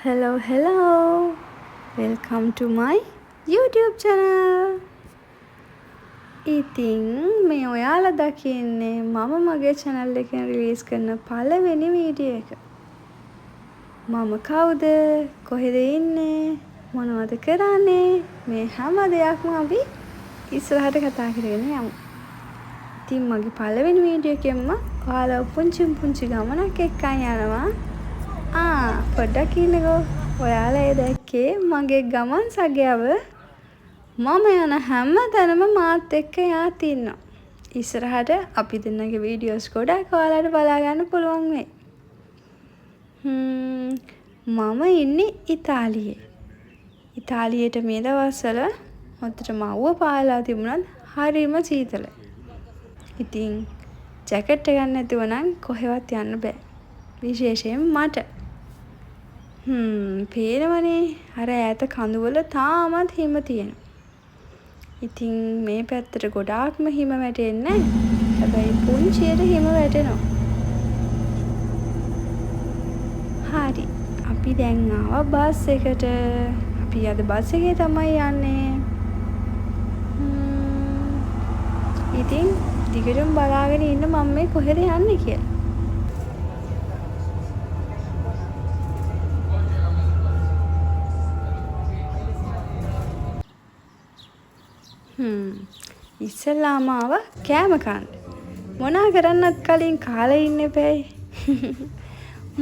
Hello. Welcome to my YouTube channel. ඉතින් මේ ඔයාලා දකින්නේ මම මගේ channel එකෙන් release කරන පළවෙනි වීඩියෝ එක. මම කවුද? කොහෙද ඉන්නේ? මොනවද කරන්නේ? මේ හැම දෙයක්ම අපි ඉස්සරහට කතා කරගෙන යමු. ඉතින් මගේ පළවෙනි වීඩියෝ එකෙන්ම ඔයාලා පුංචි ගමනක් එක්කන් යනවා. පොඩ්ඩක් ඉන්නකෝ. ඔයාලා ඒ දැක්කේ මගේ ගමන් සගයව මම යන හැම තැනම මාත් එක්ක යාත් ඉන්නවා. ඉස්සරහට අපි දෙන්නගේ වීඩියෝස් ගොඩක් ඔයාලට බලා ගන්න පුළුවන් වෙයි. මම ඉන්නේ ඉතාලියේ. ඉතාලියට මේ දවස්වල හොඳටම අවුව පාලා තිබුණත් හරිම සීතලයි. ඉතින් ජැකට් එකක් නැතුව නම් කොහෙවත් යන්න බෑ. විශේෂයෙන් මට. පේනවනේ අර ඈත කඳුවල තාමත් හිම තියෙනවා. ඉතින් මේ පැත්තට ගොඩාක්ම හිම වැටෙන්නේ නැහැ. හැබැයි පුංචියට හිම වැටෙනවා. හරි. අපි දැන් ආවා බස් එකට. අපි අද බස් එකේ තමයි යන්නේ. ඉතින් දිගටම බලාගෙන ඉන්න මම මේ කොහෙද යන්නේ කියලා. ඉස්සෙල්ලාම ආවා කෑම කන්න. මොනා කරන්නත් කලින් කාලා ඉන්න එපායි.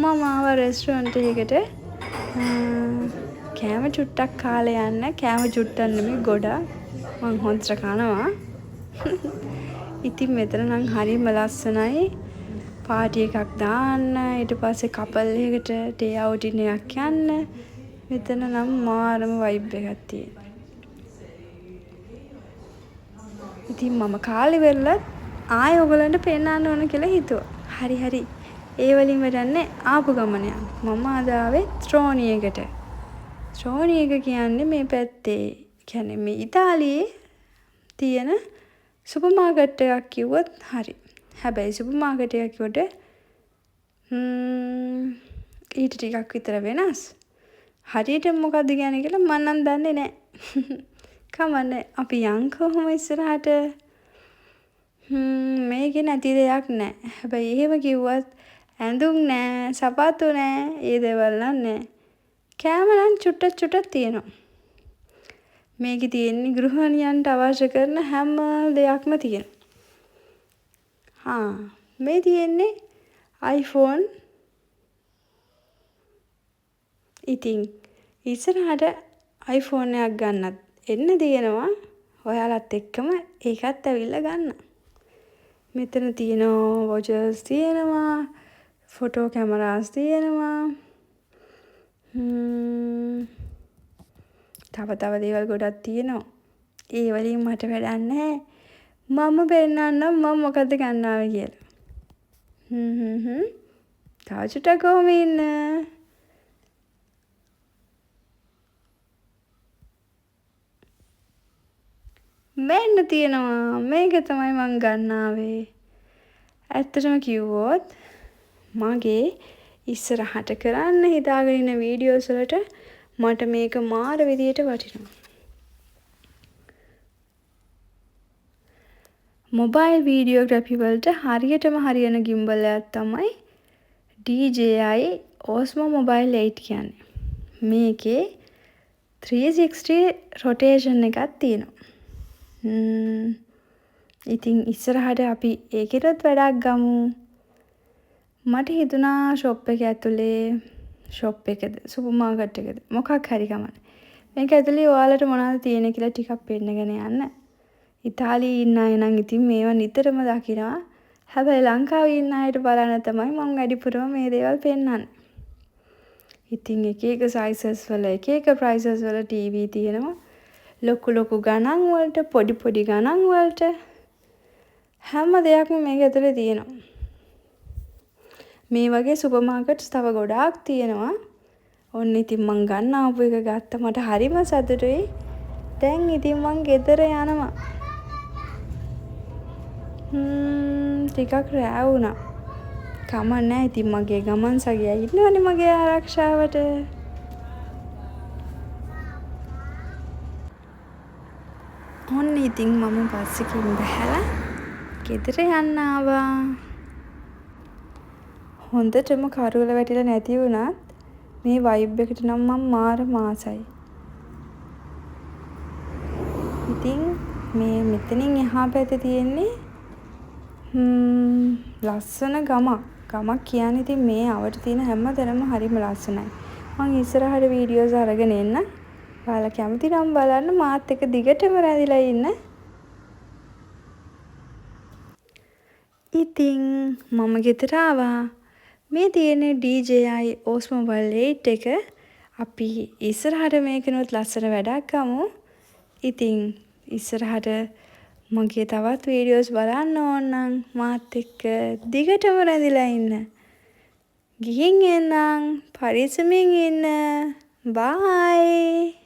මම ආවා රෙස්ටුරන්ට් එකකට. කෑම චුට්ටක් කාලා යන්න. කෑම චුට්ටක් නෙමෙයි ගොඩක්. මං හොඳට කනවා. ඉතින් මෙතන නම් හරිම ලස්සනයි. පාටි එකක් දාන්න, ඊට පස්සේ කපල් එකකට ඩේ අවුටින් එකක් යන්න. මෙතන නම් මාරම වයිබ් එකක් තියෙනවා. ඉතින් මම කාලේ වෙරළත් ආයෙ ඔයගලන්ට පෙන්නන්න ඕන කියලා හිතුවා. හරි. ඒ වලින් වැඩන්නේ ආපු ගමන යන්න. මම අද ආවේ ත්‍රෝනි එකට. ත්‍රෝනි එක කියන්නේ මේ පැත්තේ. කියන්නේ මේ ඉතාලියේ තියෙන සුපර් මාකට් එකක් කිව්වොත් හරි. හැබැයි සුපර් මාකට් එකක් කිව්වට ඊට ටිකක් විතර වෙනස්. හරියට මොකද්ද කියන්නේ කියලා මම නම් දන්නේ නැහැ. කමන්නේ අපි යන් කොහොම ඉස්සරහට මේකේ නැති දෙයක් නැහැ. හැබැයි එහෙම කිව්වත් ඇඳුම් නැහැ, සපත්තු නැහැ, ඒ දේවල් නැහැ. කෑම නම් චුට්ටක් තියෙනවා. මේකේ තියෙන්නේ ගෘහණියන්ට අවශ්‍ය කරන හැම දෙයක්ම තියෙනවා. මේ තියෙන්නේ iPhone. ඉතින් ඉස්සරහට iPhone එකක් ගන්නත් එන්න තියෙනවා. ඔයාලත් එක්කම ඒකත් ඇවිල්ලා ගන්න. මෙතන තියෙනවා වොචර්ස් තියෙනවා, ෆොටෝ කැමරාස් තියෙනවා. තව දේවල් ගොඩක් තියෙනවා. ඒ වලින් මට වැඩක් නැහැ. මම පෙන්නන්නම් මම මොකද්ද ගන්න ආවේ කියලා. තව චුට්ටක් කොහොම ඉන්න. මෙන්න තියෙනවා. මේක තමයි මං ගන්න ආවේ. ඇත්තටම කිව්වොත් මගේ ඉස්සරහට කරන්න හිතාගෙන ඉන්න වීඩියෝස් වලට මට මේක මාර විදියට වටිනවා. මොබයිල් වීඩියෝග්‍රැෆි වලට හරියටම හරියන ගිම්බල් එකක් තමයි DJI Osmo Mobile 8 කියන්නේ. මේකේ 360 rotation එකක් තියෙනවා. ඉතින් ඉස්සරහට අපි ඒකෙටත් වැඩක් ගමු. මට හිතුණා ෂොප් එක ඇතුලේ එකද සුපර් මාකට් එකද මොකක් හරි ගමන. මේක ඇතුලේ ඔයාලට මොනවද තියෙන්නේ කියලා ටිකක් පෙන්නගෙන යන්න. ඉතාලියේ ඉන්න අය නම් ඉතින් මේවා නිතරම දකිනවා. හැබැයි ලංකාවේ ඉන්න අයට බලන්න තමයි මම වැඩිපුරම මේ දේවල් පෙන්නන්නේ. ඉතින් එක sizes වල එක prices වල TV තියෙනවා. ලොකු ගණන් වලට පොඩි ගණන් වලට හැම දෙයක්ම මේක ඇතුලේ තියෙනවා. මේ වගේ සුපර් මාකට්ස් තව ගොඩාක් තියෙනවා. ඔන්න ඉතින් මං ගන්න ආපු එක ගත්ත මට හරිම සතුටුයි. දැන් ඉතින් මං ගෙදර යනවා. ටිකක් රෑ වුණා. කමක් නැහැ. ඉතින් මගේ ගමන් සගයා ඉන්නවනේ මගේ ආරක්ෂාවට. ඔන්න ඉතින් මම බස් එකකින් බැහැලා ගෙදර යන්න ආවා. හොඳටම කරුවල වැටිලා නැති වුණත් මේ වයිබ් එකට නම් මම මාර මාසයි. ඉතින් මේ මෙතනින් එහා පැත්තේ තියෙන්නේ ලස්සන ගමක් කියන්නේ ඉතින් මේ අවට තියෙන හැම තැනම හරිම ලස්සනයි. මම ඉස්සරහට වීඩියෝස් අරගෙන එන්න. ඔයාලා කැමති නම් බලන්න මාත් එක්ක දිගටම රැඳිලා ඉන්න. ඉතින් මම ගෙදර ආවා. මේ තියෙන්නේ DJI Osmo Mobile 8 එක. අපි ඉස්සරහට මේකනොත් ලස්සන වැඩක් ගමු. ඉතින් ඉස්සරහට මගේ තවත් වීඩියෝස් බලන්න ඕන නම් මාත් එක්ක දිගටම රැඳිලා ඉන්න. ගිහින් එන්නම්. පරිස්සමින් ඉන්න. බයි.